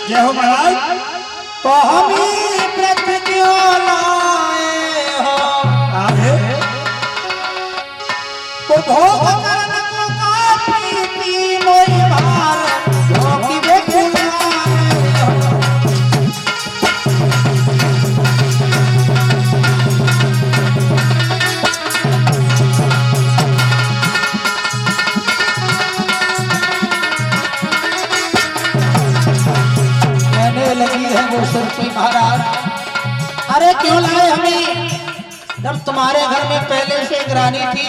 जय हो महाराज। तो हम ही व्रत क्यों लाए हो आगे तो भोग करने को काफी पी मोई बार झोंकी देखो लगी है वो सुरती महाराज। अरे क्यों लाए हमें, जब तुम्हारे घर में पहले से एक रानी थी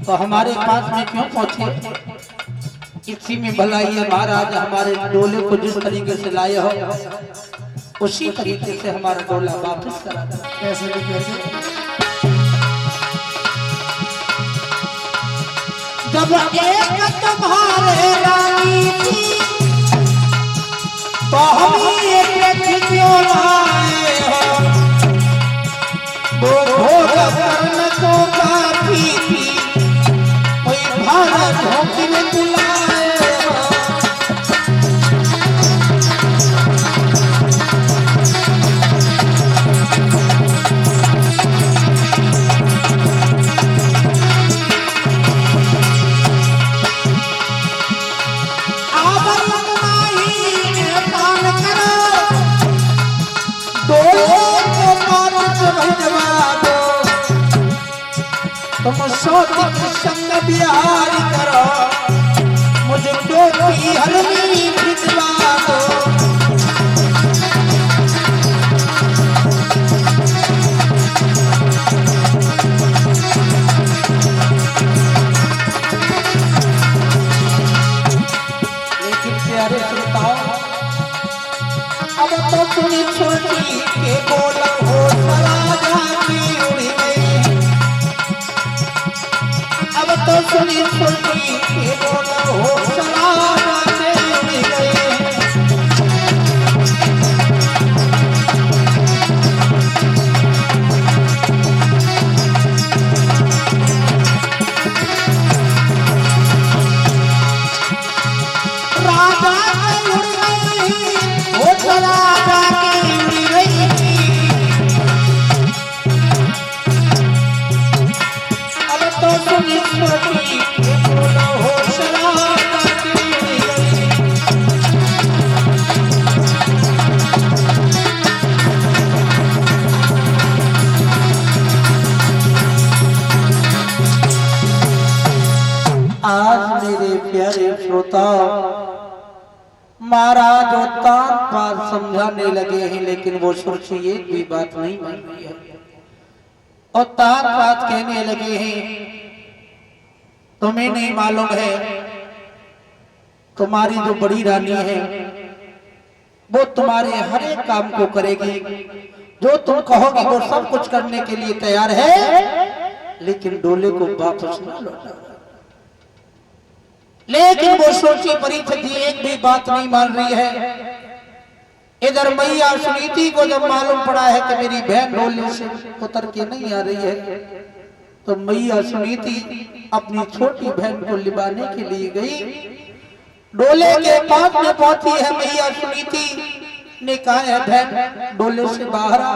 तो हमारे पास में क्यों पहुंचे। इसी में भलाई है महाराज, हमारे डोले को जिस तरीके से लाए हो उसी तरीके से हमारा डोला वापस करा दो। कैसे भी कैसे जब एक तुम्हारे रानी थी तो हम ये व्रत क्यों लाए हो, वो भोग करने को काफी थी कोई भाड़ा झोंकी में बुलाए हो। तुम सोच संग बिहार करो मुझको कोई हलवी भिजवा दो। लेकिन प्यारे श्रोताओ, अब तो सुनी छोटी के बोल हो सराजा की उड़ी गई। अब तो सुनी छोटी के बोल हो सराजा की उड़ी गई। राजा की उड़ी गई हो सराजा की उड़ी गई। अब तो सुनी छोटी के बोल हो सराजा की उड़ी गई। आज मेरे प्यारे श्रोताओ, महाराज जो तान बात समझाने लगे हैं लेकिन वो सुरती एक भी बात नहीं मान रही है और तान बात कहने लगे हैं। तुम्हें नहीं मालूम है तुम्हारी जो बड़ी रानी है वो तुम्हारे हर एक काम को करेगी, जो तुम कहोगे वो सब कुछ करने के लिए तैयार है, लेकिन डोले को वापस न लौटा। लेकिन वो सोची परिस्थिति एक भी बात नहीं मान रही है। इधर मैया सुनीति को जब मालूम पड़ा है कि मेरी बहन डोले से उतर के नहीं आ रही है तो मैया सुनीति अपनी छोटी बहन को लिबाने के लिए गई। डोले के पास में पहुंची है मैया सुनीति ने कहा है बहन डोले से बाहर आ,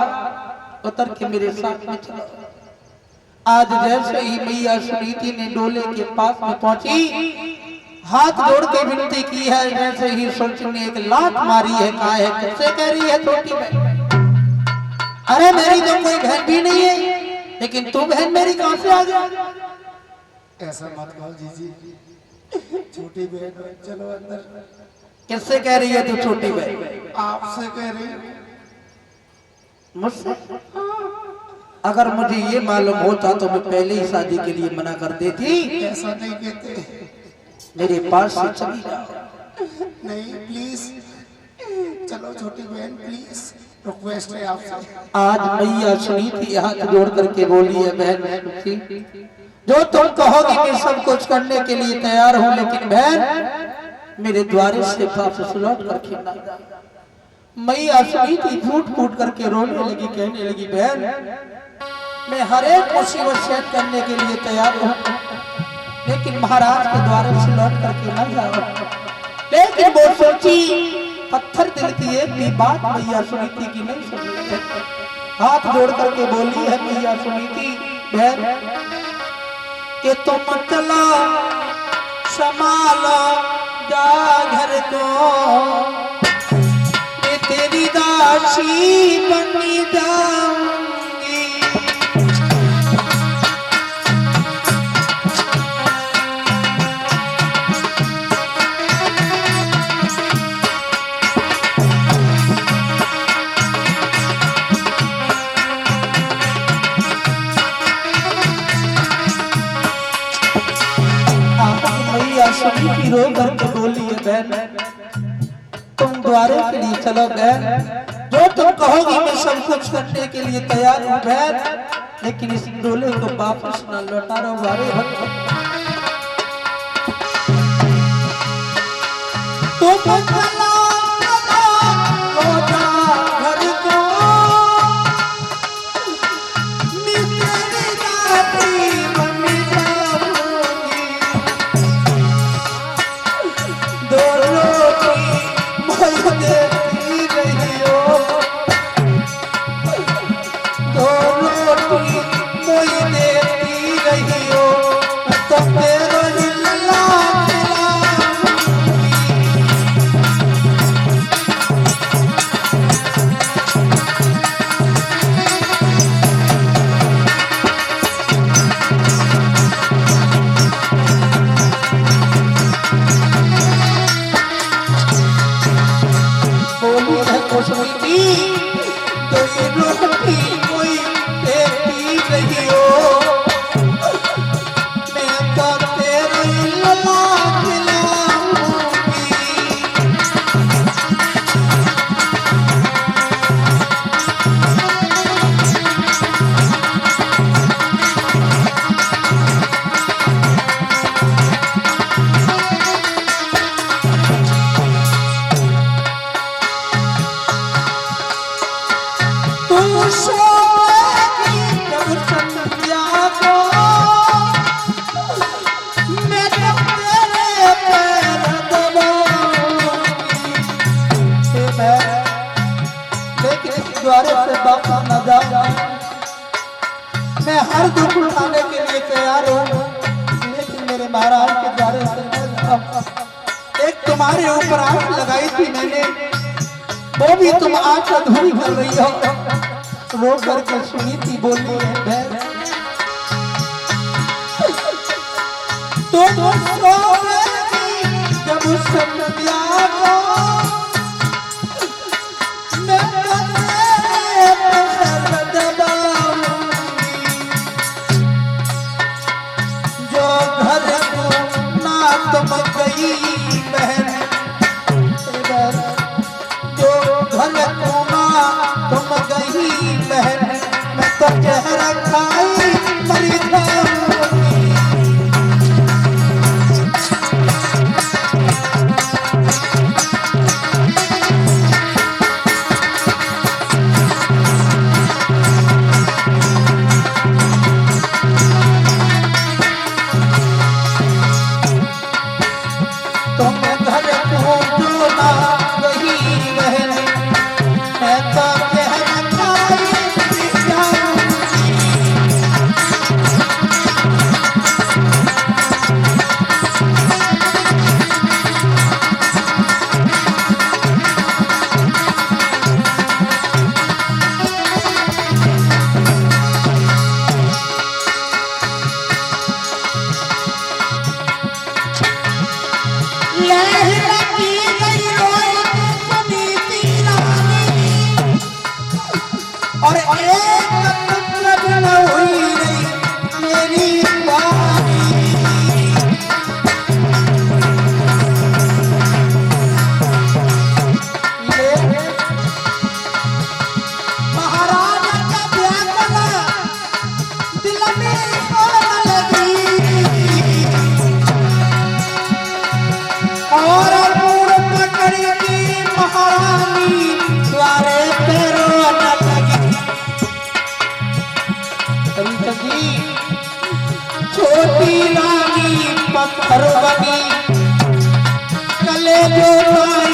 उतर के मेरे साथ में चलो। आज जैसे ही मैया सुनीति ने डोले के पास में पहुंची, हाथ जोड़ के विनती की है, जैसे ही सुल्तान ने एक लात मारी है। कहा है किससे कह रही है छोटी बहन, अरे मेरी तो कोई बहन भी नहीं है, लेकिन तू बहन मेरी कहां से आ गया। ऐसा मत कहो जीजी, छोटी बहन चलो अंदर। किससे कह रही है तू छोटी बहन, आपसे कह रही हूं। मुझसे? अगर मुझे ये मालूम होता तो मैं पहले ही शादी के लिए मना कर देती। ऐसा नहीं कहते, मेरे पास से चली जाओ। नहीं प्लीज चलो छोटी बहन प्लीज, रिक्वेस्ट है आपसे। आज मैया सुनीति हाथ जोड़ करके बोली है बहन जो तुम कहोगी मैं सब कुछ करने के लिए तैयार हूँ, लेकिन बहन मेरे द्वारे से वापस लौट करके ना जाना। मैया सुनीति फूट फूट करके रोने लगी, कहने लगी बहन मैं हर एक मुसीबत सहन करने के लिए तैयार हूँ, लेकिन महाराज के द्वारे से लौट करके न जाओ। लेकिन लेकिन वो सोची पत्थर दिल की एक भी बात मैया सुनीति की नहीं सुनी है। हाथ जोड़ करके बोली है मैया सुनीति, बहन कि तुम चला संभाला जा घर को, मैं तेरी दासी बन जाऊंगी। मैया सुनीति रो करके बोली है, बहन तुम द्वारे के लिए चलो बहन, जो तुम कहोगी मैं सब कुछ करने के लिए तैयार हूँ बहन, लेकिन इस डोले को वापस न लौटा रहा हमारे भक्त। तो चला लौटा घर को, मैं तेरी दासी बन जाऊंगी। दो रोटी मोई देती रही हो, दो रोटी मोई देती रही हो, तो तेरा हिल्ला बोली है खुशबू तो ये रोटी कोई देती रही हो, मैं तो तेरे लला खिलाऊंगी। तू सोएगी जब संध्या को, मैं तो तेरे पैर दबाऊंगी। लेकिन इस द्वारे से वापस न जाऊंगा, मैं हर दुख उठाने के लिए तैयार हूँ, लेकिन मेरे महाराज के द्वारे से न जाऊंगा। एक तुम्हारे ऊपर आंख लगाई थी मैंने, वो भी तुम आज अधूरी कर रही हो। रो करके सुनीति बोली है, बहन तो सोएगी जब संध्या को, मैं तेरे पैर दबाऊंगी। जो घर को ना तुम गई बहन, जो घर को ना तुम गई बहन, मैं तो जहर खाई मरी जाऊंगी। तुम घर को जो ना गई बहन, मैं तो जहर खाई मरी जाऊंगी। लहर की गई रोई सुनीति रानी, और एक मतलब न हुई नहीं मेरी वाणी। ये महाराज का व्याकुल दिल में होने लगी, और मूड पकड़ी की महारानी द्वारे पे रोने लगी। कविता जी छोटी रानी पत्थर बनी, कल ले जो